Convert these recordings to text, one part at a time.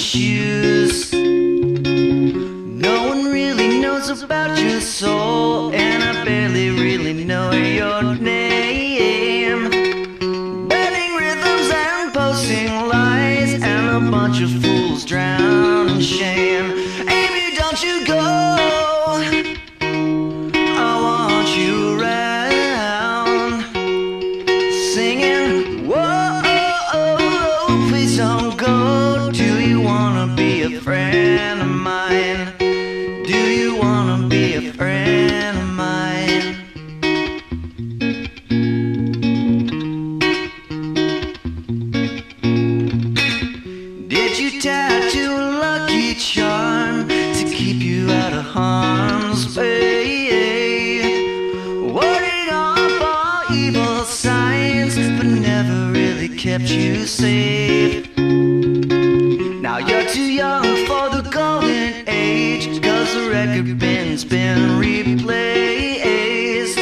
shoes. No one really knows about your soul, and I barely really know your name. Bending rhythms and posting lies, and a bunch of fools drown in shame. Amy, don't you go, I want you around, singing, whoa, please don't go. Do you wanna be a friend of mine? Do you wanna be a friend of mine? Did you tattoo a lucky charm to keep you out of harm's way? Warding off all evil signs, but never really kept you safe. Now you're too young for the golden age, 'cause the record bin's been replaced.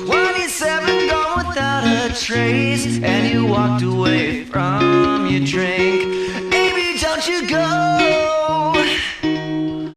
27 gone without a trace, and you walked away from your drink. Amy, don't you go,